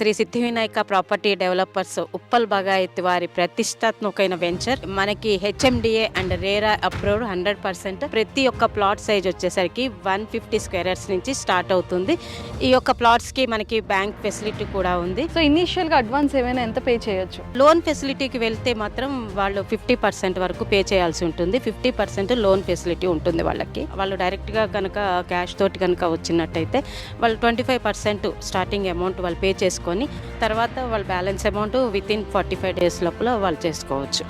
Shri Siddhi Vinayaka property developers Uppal Bagayat వారి ప్రతిష్టాత్మకమైన venture. మనకి హెచ్ఎండిఏ అండ్ రేరా అప్రూవ్డ్ 100%. ప్రతి ఒక్క ప్లాట్ సైజ్ వచ్చేసరికి 150 స్క్వేర్ యార్డ్స్ నుంచి స్టార్ట్ అవుతుంది. ఈ యొక్క ప్లాట్స్ కి మనకి బ్యాంక్ ఫెసిలిటీ కూడా ఉంది. సో ఇనీషియల్ గా అడ్వాన్స్ ఏమైనా ఎంత పే చేయొచ్చు? లోన్ ఫెసిలిటీకి వెళ్తే మాత్రం వాళ్ళు 50% వరకు పే చేయాల్సి ఉంటుంది. 50% లోన్ ఫెసిలిటీ ఉంటుంది వాళ్ళకి. వాళ్ళు డైరెక్ట్ గా కనుక క్యాష్ తోటి కనుక వచ్చినట్టయితే వాళ్ళు 25% స్టార్టింగ్ అమౌంట్ వాళ్ళు పే చేసుకొని తర్వాత వాళ్ళ బ్యాలెన్స్ అమౌంట్ వితిన్ 45 డేస్ లోపల వాళ్ళు చేసుకోవచ్చు.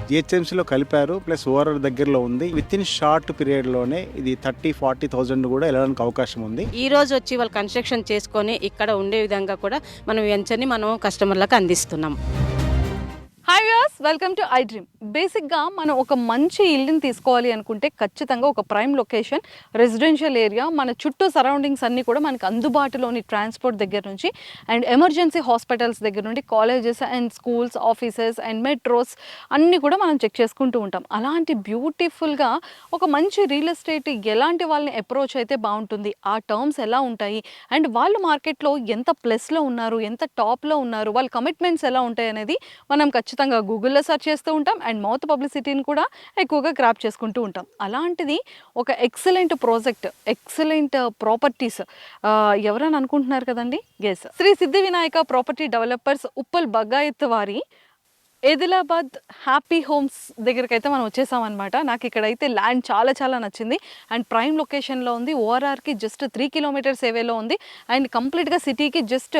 జిహెచ్ఎంసీలో కలిపారు, ప్లస్ ఓఆర్ఆర్ దగ్గరలో ఉంది. విత్ ఇన్ షార్ట్ పీరియడ్లోనే ఇది 30-40,000 కూడా వెళ్ళడానికి అవకాశం ఉంది. ఈ రోజు వచ్చి వాళ్ళు కన్స్ట్రక్షన్ చేసుకొని ఇక్కడ ఉండే విధంగా కూడా మనం వెంచర్ని మనం కస్టమర్లకు అందిస్తున్నాం. Hi viewers, welcome to I dream. బేసిక్గా మనం ఒక మంచి ఇల్లుని తీసుకోవాలి అనుకుంటే ఖచ్చితంగా ఒక ప్రైమ్ లొకేషన్, రెసిడెన్షియల్ ఏరియా, మన చుట్టూ సరౌండింగ్స్ అన్నీ కూడా మనకు అందుబాటులోని ట్రాన్స్పోర్ట్ దగ్గర నుంచి అండ్ ఎమర్జెన్సీ హాస్పిటల్స్ దగ్గర నుండి colleges and schools, offices and metros అన్నీ కూడా మనం చెక్ చేసుకుంటూ ఉంటాం. అలాంటి బ్యూటిఫుల్గా ఒక మంచి రియల్ ఎస్టేట్ ఎలాంటి వాళ్ళని అప్రోచ్ అయితే బాగుంటుంది, ఆ టర్మ్స్ ఎలా ఉంటాయి అండ్ వాళ్ళు మార్కెట్లో ఎంత ప్లస్లో ఉన్నారు, ఎంత టాప్లో ఉన్నారు, వాళ్ళ కమిట్మెంట్స్ ఎలా ఉంటాయి అనేది మనం ఖచ్చితంగా గూగుల్లో సెర్చ్ చేస్తూ ఉంటాం అండ్ మౌత్ పబ్లిసిటీని కూడా ఎక్కువగా గ్రాప్ చేసుకుంటూ ఉంటాం. అలాంటిది ఒక ఎక్సలెంట్ ప్రాజెక్ట్, ఎక్సలెంట్ ప్రాపర్టీస్ ఎవరని అనుకుంటున్నారు కదండి? Yes, Shri Siddhi Vinayaka property developers Uppal Bagayat వారి ఆదిలాబాద్ హ్యాపీ హోమ్స్ దగ్గరికి అయితే మనం వచ్చేసామన్నమాట. నాకు ఇక్కడైతే ల్యాండ్ చాలా నచ్చింది అండ్ ప్రైమ్ లొకేషన్లో ఉంది. ఓఆర్ఆర్కి జస్ట్ 3 కిలోమీటర్స్ ఏవేలో ఉంది అండ్ కంప్లీట్గా సిటీకి జస్ట్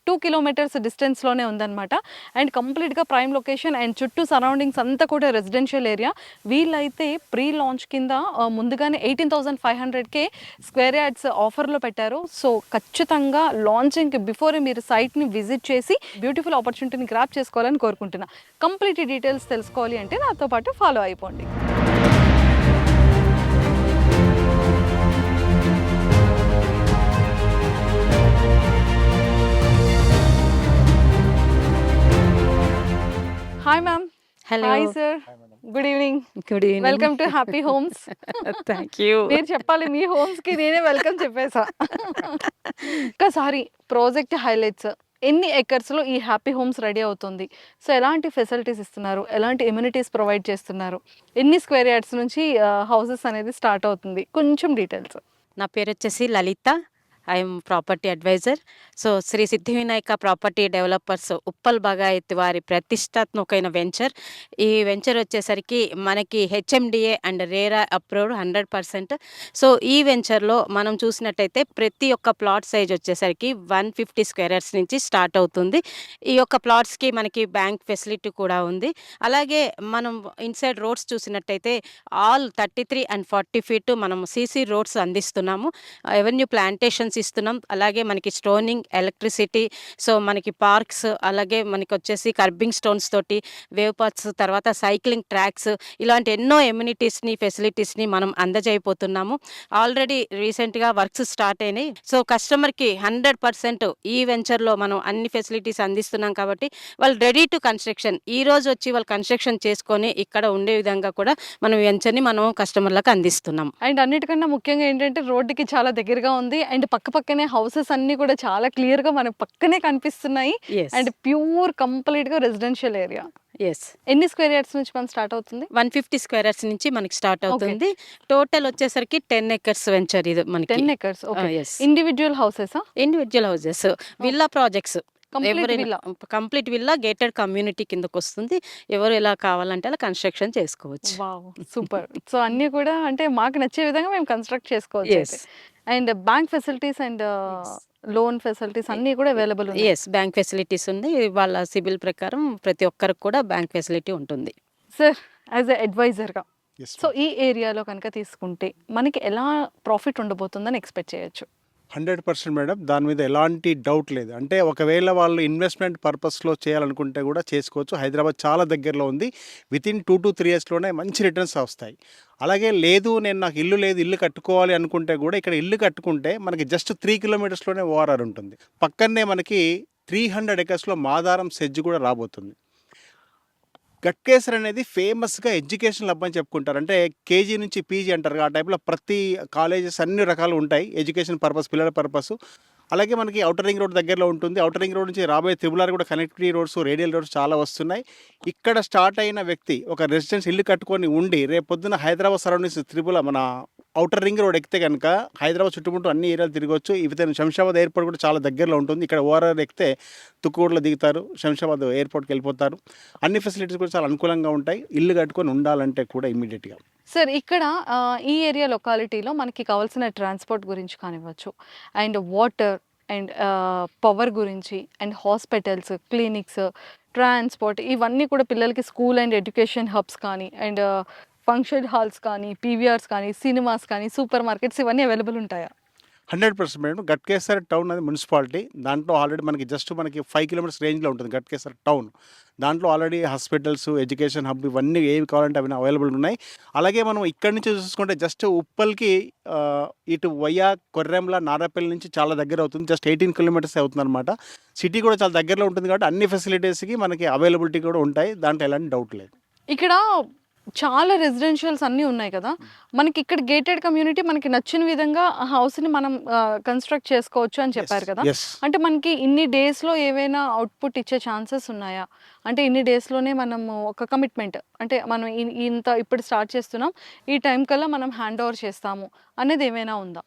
2 కిలోమీటర్స్ డిస్టెన్స్లోనే ఉందన్నమాట. అండ్ కంప్లీట్గా ప్రైమ్ లొకేషన్ అండ్ చుట్టూ సరౌండింగ్స్ అంతా కూడా రెసిడెన్షియల్ ఏరియా. వీళ్ళైతే ప్రీ లాంచ్ కింద ముందుగానే 18,500కే స్క్వేర్ యార్డ్స్ ఆఫర్లో పెట్టారు. సో ఖచ్చితంగా లాంచింగ్ బిఫోరే మీరు సైట్ని విజిట్ చేసి బ్యూటిఫుల్ ఆపర్చునిటీని గ్రాప్ చేసుకోవాలని కోరుకుంటున్నా. కంప్లీట్ డీటెయిల్స్ తెలుసుకోవాలి అంటే నాతో పాటు ఫాలో అయిపోండి. Hi ma'am. Hello. Hi sir. Good evening. Good evening. Welcome to happy homes. Thank you. మీరు చెప్పాలి, మీ హోమ్స్ కి నేనే వెల్కమ్ చెప్పేసా. ఒక్కసారి ప్రాజెక్ట్ హైలైట్స్, ఎన్ని ఎకర్స్లో ఈ హ్యాపీ హోమ్స్ రెడీ అవుతుంది, సో ఎలాంటి ఫెసిలిటీస్ ఇస్తున్నారు, ఎలాంటి ఎమ్యూనిటీస్ ప్రొవైడ్ చేస్తున్నారు, ఎన్ని స్క్వేర్ యార్డ్స్ నుంచి హౌసెస్ అనేది స్టార్ట్ అవుతుంది, కొంచెం డీటెయిల్స్. నా పేరు వచ్చేసి Lalitha. I'm property advisor. So Sri Siddhi Vinayaka property developers Uppal Bagayat వారి ప్రతిష్టాత్మకమైన వెంచర్. ఈ వెంచర్ వచ్చేసరికి మనకి HMDA and RERA approved 100%. So ఈ వెంచర్లో మనం చూసినట్టయితే ప్రతి ఒక్క ప్లాట్ సైజ్ వచ్చేసరికి 150 స్క్వేర్ యార్డ్స్ నుంచి స్టార్ట్ అవుతుంది. ఈ యొక్క ప్లాట్స్కి మనకి బ్యాంక్ ఫెసిలిటీ కూడా ఉంది. అలాగే మనం ఇన్సైడ్ రోడ్స్ చూసినట్టయితే ఆల్ 33 and 40 ఫీట్ మనం సీసీ రోడ్స్ అందిస్తున్నాము. ఎవెన్యూ ప్లాంటేషన్స్ ఇస్తున్నాం. అలాగే మనకి స్టోనింగ్, ఎలక్ట్రిసిటీ, సో మనకి పార్క్స్, అలాగే మనకి వచ్చేసి కర్బింగ్ స్టోన్స్ తోటి వేవ్ పాత్స్, తర్వాత సైక్లింగ్ ట్రాక్స్, ఇలాంటి ఎన్నో ఎమ్యూనిటీస్ని, ఫెసిలిటీస్ని మనం అందజేయబోతున్నాము. ఆల్రెడీ రీసెంట్గా వర్క్స్ స్టార్ట్ అయినాయి. సో కస్టమర్కి 100% ఈ వెంచర్లో మనం అన్ని ఫెసిలిటీస్ అందిస్తున్నాం కాబట్టి వాళ్ళు రెడీ టు కన్స్ట్రక్షన్. ఈ రోజు వచ్చి వాళ్ళు కన్స్ట్రక్షన్ చేసుకొని ఇక్కడ ఉండే విధంగా కూడా మనం వెంచర్ని మనం కస్టమర్లకు అందిస్తున్నాం. అండ్ అన్నిటికన్నా ముఖ్యంగా ఏంటంటే రోడ్డుకి చాలా దగ్గరగా ఉంది అండ్ పక్కనే హౌసెస్ అన్ని కూడా చాలా క్లియర్ గా మనకు పక్కనే కనిపిస్తున్నాయి. అండ్ ప్యూర్ కంప్లీట్ గా రెసిడెన్షియల్ ఏరియా. ఎస్. ఎన్ని స్క్వేర్ యార్డ్స్ నుంచి మనం స్టార్ట్ అవుతుంది? 150 స్క్వేర్ యార్డ్స్ నుంచి మనకి స్టార్ట్ అవుతుంది. టోటల్ వచ్చేసరికి 10 acres వెంచర్ ఇది మనకి. 10 acres. Individual houses, individual houses, villa projects, complete villa gated community కిందకు వస్తుంది. ఎవరు ఎలా కావాలంటే అలా కన్స్ట్రక్షన్ చేసుకోవచ్చు. సూపర్. సో అన్ని కూడా అంటే మాకు నచ్చే విధంగా మేము కన్స్ట్రక్ట్ చేసుకోవచ్చు. And bank facilities and loan facilities అన్ని కూడా అవైలబుల్ ఉన్నాయి. ఎస్, బ్యాంక్ ఫెసిలిటీస్ ఉంది. వాళ్ళ సిబిల్ ప్రకారం ప్రతి ఒక్కరికి కూడా బ్యాంక్ ఫెసిలిటీ ఉంటుంది. సార్, యాజ్ ఎ అడ్వైజర్గా, సో ఈ ఏరియాలో కనుక తీసుకుంటే మనకి ఎలా ప్రాఫిట్ ఉండబోతుందని ఎక్స్పెక్ట్ చేయొచ్చు? 100% మేడం, దాని మీద ఎలాంటి డౌట్ లేదు. అంటే ఒకవేళ వాళ్ళు ఇన్వెస్ట్మెంట్ పర్పస్లో చేయాలనుకుంటే కూడా చేసుకోవచ్చు. హైదరాబాద్ చాలా దగ్గరలో ఉంది. వితిన్ 2 to 3 yearsలోనే మంచి రిటర్న్స్ వస్తాయి. అలాగే లేదు నాకు ఇల్లు లేదు, ఇల్లు కట్టుకోవాలి అనుకుంటే కూడా ఇక్కడ ఇల్లు కట్టుకుంటే మనకి జస్ట్ 3 kilometersలోనే ఓఆర్ఆర్ ఉంటుంది. పక్కనే మనకి 300 acresలో మాదారం సెజ్ కూడా రాబోతుంది. గట్కేసర్ అనేది ఫేమస్‌గా ఎడ్యుకేషనల్ హబ్ అని చెప్పుకుంటారు. అంటే కేజీ నుంచి పీజీ అంటారు. ఆ టైప్‌లో ప్రతి కాలేజెస్ అన్ని రకాలు ఉంటాయి. ఎడ్యుకేషన్ పర్పస్, పిల్లల పర్పసు. అలాగే మనకి ఔటర్ రింగ్ రోడ్ దగ్గరలో ఉంటుంది. ఔటర్ రింగ్ రోడ్ నుంచి రాబోయే త్రిబుల్ ఆర్ కూడా కనెక్టివిటీ రోడ్స్, రేడియల్ రోడ్స్ చాలా వస్తున్నాయి. ఇక్కడ స్టార్ట్ అయిన వ్యక్తి ఒక రెసిడెన్స్ ఇల్లు కట్టుకొని ఉండి రేపొద్దున హైదరాబాద్ సరౌండింగ్స్ మన ఔటర్ రింగ్ రోడ్ ఎక్కితే గనుక హైదరాబాద్ చుట్టుముట్టు అన్ని ఏరియాలు తిరగొచ్చు. ఈవెన్ శంషాబాద్ ఎయిర్‌పోర్ట్ కూడా చాలా దగ్గరలో ఉంటుంది. ఇక్కడ ఓఆర్ఆర్ ఎక్కితే తుక్కుగూడలో దిగుతారు. శంషాబాద్ ఎయిర్‌పోర్ట్‌కి వెళ్ళిపోతారు. అన్ని ఫెసిలిటీస్ కూడా చాలా అనుకూలంగా ఉంటాయి. ఇల్లు కట్టుకొని ఉండాలంటే కూడా ఇమ్మీడియేట్‌గా. సార్ ఇక్కడ ఈ ఏరియా లొకాలిటీలో మనకి కావాల్సిన ట్రాన్స్‌పోర్ట్ గురించి కానివ్వచ్చు, అండ్ వాటర్ అండ్ పవర్ గురించి అండ్ హాస్పిటల్స్, క్లినిక్స్, ట్రాన్స్‌పోర్ట్ ఇవన్నీ కూడా పిల్లలకి స్కూల్ అండ్ ఎడ్యుకేషన్ హబ్స్ కానీ అండ్ ఫంక్షన్ హాల్స్ కానీ, పీవీఆర్స్ కానీ, సినిమాస్ కానీ, సూపర్ మార్కెట్స్ ఇవన్నీ అవైలబుల్ ఉంటాయా? 100% మేడం. గట్కేసర్ టౌన్ అది మున్సిపాలిటీ. దాంట్లో ఆల్రెడీ మనకి 5 కిలోమీటర్స్ రేంజ్‌లో ఉంటుంది గట్కేసర్ టౌన్. దాంట్లో ఆల్రెడీ హాస్పిటల్స్, ఎడ్యుకేషన్ హబ్ ఇవన్నీ ఏవి కావాలంటే అవన్నీ అవైలబుల్‌గా ఉన్నాయి. అలాగే మనం ఇక్కడి నుంచి చూసుకుంటే జస్ట్ ఉప్పల్‌కి ఇటు వయ్యా కొర్రెంల, నారాపల్లి నుంచి చాలా దగ్గర అవుతుంది. జస్ట్ 18 కిలోమీటర్సే అవుతుందన్నమాట. సిటీ కూడా చాలా దగ్గరలో ఉంటుంది కాబట్టి అన్ని ఫెసిలిటీస్‌కి మనకి అవైలబిలిటీ కూడా ఉంటాయి. దాంట్లో ఎలాంటి డౌట్ లేదు. ఇక్కడ చాలా రెసిడెన్షియల్స్ అన్నీ ఉన్నాయి కదా! మనకి ఇక్కడ గేటెడ్ కమ్యూనిటీ మనకి నచ్చిన విధంగా ఆ హౌస్‌ని మనం కన్‌స్ట్రక్ట్ చేసుకోవచ్చు అని చెప్పారు కదా! యెస్. అంటే మనకి ఇన్ని డేస్‌లో ఏవైనా అవుట్‌పుట్ ఇచ్చే ఛాన్సెస్ ఉన్నాయా? అంటే ఇన్ని డేస్‌లోనే మనము ఒక కమిట్మెంట్ అంటే మనం ఇంత ఇప్పుడు స్టార్ట్ చేస్తున్నాం. ఈ టైం కల్లా మనం హ్యాండ్ ఓవర్ చేస్తాము అనేది ఏమైనా ఉందా?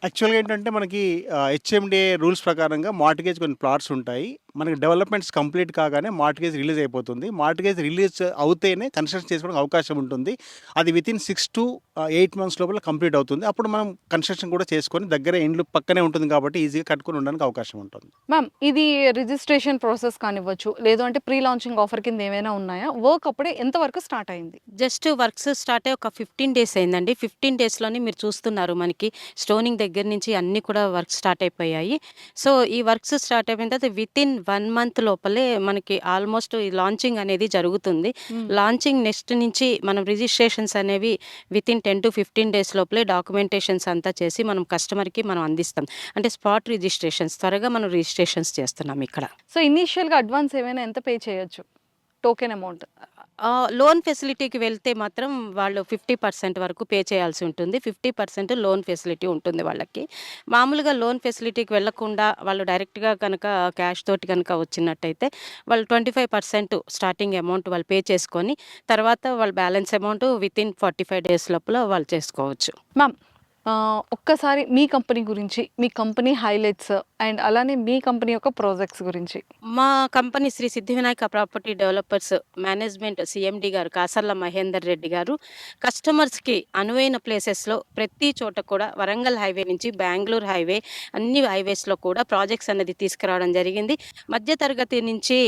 యాక్చువల్‌గా ఏంటంటే మనకి హెచ్ఎండిఏ రూల్స్ ప్రకారంగా మార్ట్‌గేజ్ కొన్ని ప్లాట్స్ ఉంటాయి. మనకి డెవలప్‌మెంట్స్ కంప్లీట్ కాగానే మార్ట్‌గేజ్ రిలీజ్ అయిపోతుంది. మార్ట్‌గేజ్ రిలీజ్ అవుతేనే కన్‌స్ట్రక్షన్ చేసుకోవడానికి అవకాశం ఉంటుంది. అది వితిన్ 6-8 మంత్స్ లోపల కంప్లీట్ అవుతుంది. అప్పుడు మనం కన్‌స్ట్రక్షన్ కూడా చేసుకొని దగ్గరే ఇండ్లు పక్కనే ఉంటుంది కాబట్టి ఈజీగా కట్టుకొని ఉండడానికి అవకాశం ఉంటుంది. మ్యామ్ ఇది రిజిస్ట్రేషన్ ప్రాసెస్ కానివ్వచ్చు, లేదు అంటే ప్రీ లాంచింగ్ ఆఫర్ కింద ఏమైనా ఉన్నాయా? వర్క్ అప్పుడే ఎంత వరకు స్టార్ట్ అయింది? జస్ట్ వర్క్స్ స్టార్ట్ అయ్యి ఒక 15 డేస్ అయిందండి. 15 డేస్‌లోనే మీరు చూస్తున్నారు మనకి స్టోనింగ్ దగ్గర నుంచి అన్నీ కూడా వర్క్ స్టార్ట్ అయిపోయాయి. సో, ఈ వర్క్స్ స్టార్ట్ అయిపోయిన తర్వాత వితిన్ 1 మంత్ లోపలే మనకి ఆల్మోస్ట్ ఈ లాంచింగ్ అనేది జరుగుతుంది. హ్మ్. లాంచింగ్ నెక్స్ట్ నుంచి మనం రిజిస్ట్రేషన్స్ అనేవి వితిన్ 10-15 డేస్ లోపలే డాక్యుమెంటేషన్స్ అంతా చేసి మనం కస్టమర్‌కి మనం అందిస్తాం. అంటే స్పాట్ రిజిస్ట్రేషన్స్ త్వరగా మనం రిజిస్ట్రేషన్స్ చేస్తున్నాం ఇక్కడ. సో, ఇనీషియల్‌గా అడ్వాన్స్ ఏమైనా ఎంత పే చేయొచ్చు? Token amount. లోన్ ఫెసిలిటీకి వెళ్తే మాత్రం వాళ్ళు 50% వరకు పే చేయాల్సి ఉంటుంది. 50% లోన్ ఫెసిలిటీ ఉంటుంది వాళ్ళకి. మామూలుగా లోన్ ఫెసిలిటీకి వెళ్ళకుండా వాళ్ళు డైరెక్ట్‌గా కనుక క్యాష్ తోటి గనుక వచ్చినట్టయితే వాళ్ళు 25% స్టార్టింగ్ అమౌంట్ వాళ్ళు పే చేసుకొని, తర్వాత వాళ్ళ బ్యాలెన్స్ అమౌంట్ వితిన్ 45 డేస్ లోపల వాళ్ళు చేసుకోవచ్చు. మ్యామ్ ఒక్కసారి మీ కంపెనీ గురించి, మీ కంపెనీ హైలైట్స్ అండ్ అలానే మీ కంపెనీ యొక్క ప్రాజెక్ట్స్ గురించి. మా company Shri Siddhivinayak property developers management CMD గారు కాసర్ల మహేందర్ రెడ్డి గారు కస్టమర్స్‌కి అనువైన ప్లేసెస్‌లో ప్రతి చోట కూడా వరంగల్ హైవే నుంచి బెంగుళూరు హైవే అన్ని హైవేస్‌లో కూడా ప్రాజెక్ట్స్ అనేది తీసుకురావడం జరిగింది. మధ్య తరగతి నుంచి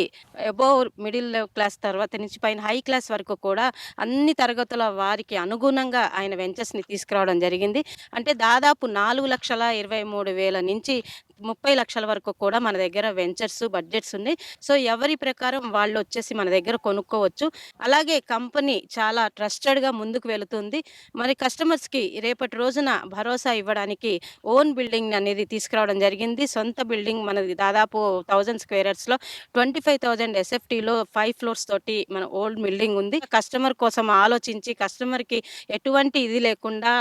అబోవ్ మిడిల్ క్లాస్ తర్వాత నుంచి పైన హై క్లాస్ వరకు కూడా అన్ని తరగతుల వారికి అనుగుణంగా ఆయన వెంచర్స్‌ని తీసుకురావడం జరిగింది. అంటే దాదాపు 4,23,000 నుంచి 30 లక్షల వరకు కూడా మన దగ్గర వెంచర్స్, బడ్జెట్స్ ఉన్నాయి. సో, ఎవరి ప్రకారం వాళ్ళొచ్చేసి మన దగ్గర కొనుక్కోవచ్చు. అలాగే కంపెనీ చాలా ట్రస్టెడ్‌గా ముందుకు వెళుతుంది. మరి కస్టమర్స్‌కి రేపటి రోజున భరోసా ఇవ్వడానికి ఓన్ బిల్డింగ్ అనేది తీసుకురావడం జరిగింది. సొంత బిల్డింగ్ మనది దాదాపు 1000 స్క్వేర్ యార్డ్స్‌లో 25,000 ఎస్ఎఫ్టీలో 5 ఫ్లోర్స్ తోటి మన ఓల్డ్ బిల్డింగ్ ఉంది. కస్టమర్ కోసం ఆలోచించి కస్టమర్‌కి ఎటువంటి ఇది లేకుండా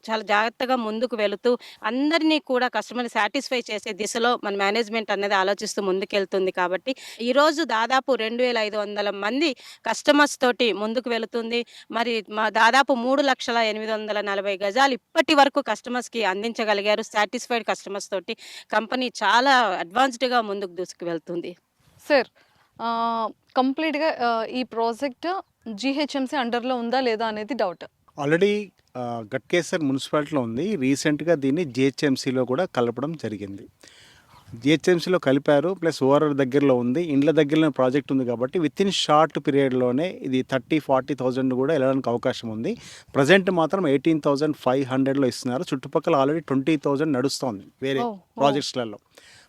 చాలా జాగ్రత్తగా ముందుకు వెళుతూ అందరినీ కూడా కస్టమర్‌ని సాటిస్ఫై చేసే దిశలో మన మేనేజ్మెంట్ అనేది ఆలోచిస్తూ ముందుకెళ్తుంది కాబట్టి ఈరోజు దాదాపు 2,500 మంది కస్టమర్స్ తోటి ముందుకు వెళుతుంది. మరి దాదాపు 3,840 గజాలు ఇప్పటి వరకు కస్టమర్స్‌కి అందించగలిగారు. సాటిస్ఫైడ్ కస్టమర్స్ తోటి కంపెనీ చాలా అడ్వాన్స్డ్‌గా ముందుకు దూసుకువెళ్తుంది. సార్ కంప్లీట్‌గా ఈ ప్రాజెక్ట్ జీహెచ్ఎంసీ అండర్‌లో ఉందా లేదా అనేది డౌట్. ఆల్రెడీ గట్కేసర్ మున్సిపాలిటీలో ఉంది. రీసెంట్‌గా దీన్ని జీహెచ్ఎంసీలో కూడా కలపడం జరిగింది. జీహెచ్ఎంసీలో కలిపారు. ప్లస్ ఓఆర్ఆర్ దగ్గరలో ఉంది. ఇండ్ల దగ్గరలో ప్రాజెక్ట్ ఉంది కాబట్టి వితిన్ షార్ట్ పీరియడ్‌లోనే ఇది 30,000-40,000 కూడా వెళ్ళడానికి అవకాశం ఉంది. ప్రెజెంట్ మాత్రం 18,500లో ఇస్తున్నారు. చుట్టుపక్కల ఆల్రెడీ 20,000 నడుస్తోంది వేరే ప్రాజెక్ట్స్‌లలో.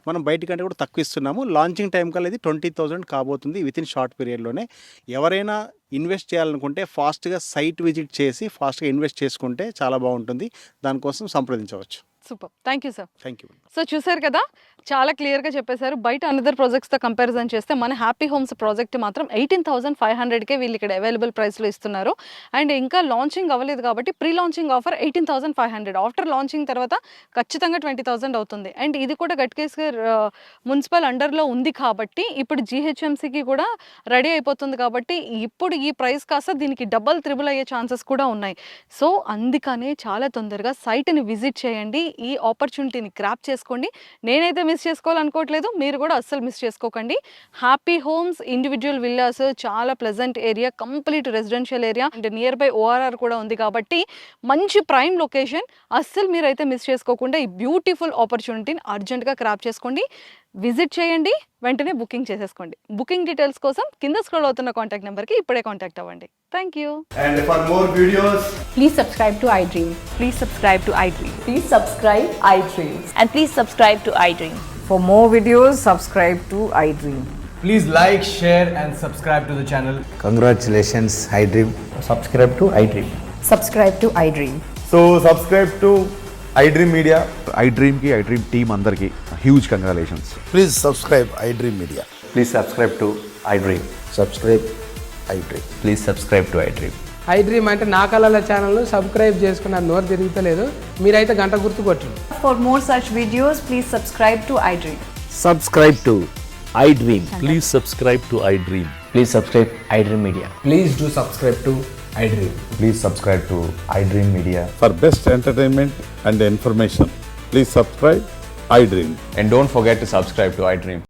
మనం బయటికంటే కూడా తక్కువ ఇస్తున్నాము. లాంచింగ్ టైం కల్లా ఇది 20,000 కాబోతుంది వితిన్ షార్ట్ పీరియడ్‌లోనే. ఎవరైనా ఇన్వెస్ట్ చేయాలనుకుంటే ఫాస్ట్‌గా సైట్ విజిట్ చేసి ఫాస్ట్‌గా ఇన్వెస్ట్ చేసుకుంటే చాలా బాగుంటుంది. దానికోసం సంప్రదించవచ్చు. Super, thank you sir. Thank you. So చూసారు కదా, చాలా క్లియర్గా చెప్పేశారు. బయట అనదర్ ప్రాజెక్ట్స్తో కంపారిజన్ చేస్తే మన హ్యాపీ హోమ్స్ ప్రాజెక్ట్ మాత్రం 18,500కే వీళ్ళు ఇక్కడ అవైలబుల్ ప్రైస్లో ఇస్తున్నారు. అండ్ ఇంకా లాంచింగ్ అవ్వలేదు కాబట్టి pre launching offer 18,500. After launching తర్వాత ఖచ్చితంగా 20,000 అవుతుంది. అండ్ ఇది కూడా గట్కేసర్ మున్సిపల్ అండర్లో ఉంది కాబట్టి ఇప్పుడు జీహెచ్ఎంసీకి కూడా రెడీ అయిపోతుంది కాబట్టి ఇప్పుడు ఈ ప్రైస్ కాస్త దీనికి డబల్ త్రిబుల్ అయ్యే ఛాన్సెస్ కూడా ఉన్నాయి. సో అందుకనే చాలా తొందరగా సైట్ని విజిట్ చేయండి, ఈ ఆపర్చునిటీని గ్రాప్ చేసుకోండి. నేనైతే మిస్ చేసుకోవాలనుకోవట్లేదు, మీరు కూడా అస్సలు మిస్ చేసుకోకండి. హ్యాపీ హోమ్స్ ఇండివిజువల్ విల్లాస్, చాలా pleasant area, complete residential area and near by ORR కూడా ఉంది కాబట్టి మంచి ప్రైమ్ లొకేషన్. అస్సలు మీరైతే మిస్ చేసుకోకుండా ఈ బ్యూటిఫుల్ ఆపర్చునిటీని అర్జెంట్గా గ్రాప్ చేసుకోండి, విజిట్ చేయండి, వెంటనే బుకింగ్ చేసేసుకోండి. బుకింగ్ డీటెయిల్స్ కోసం కింద స్క్రోల్ అవుతున్న కాంటాక్ట్ నెంబర్కి ఇప్పుడే కాంటాక్ట్ అవ్వండి. Thank you. And for more videos, Please subscribe to iDream. Please subscribe to iDream. Please subscribe iDream. And please subscribe to iDream. For more videos, subscribe to iDream. please like, share, and subscribe to the channel. Congratulations, iDream. Subscribe to iDream. Subscribe to iDream. So subscribe to iDream Media. iDream ki iDream team అందరికి huge congratulations. Please subscribe iDream Media. Please subscribe to iDream. Subscribe iDream. Please subscribe to iDream. iDream అంటే నా కళల channel subscribe చేసుకున్న నోరు తిరుగుతలేదు, మీరైతే గంట గుర్తు కొట్టండి. For more such videos, please subscribe to iDream. Subscribe to iDream. Please subscribe to iDream. Please subscribe iDream Media. Please do subscribe to iDream. Please subscribe to iDream Media. For best entertainment and information, please subscribe iDream. And don't forget to subscribe to iDream.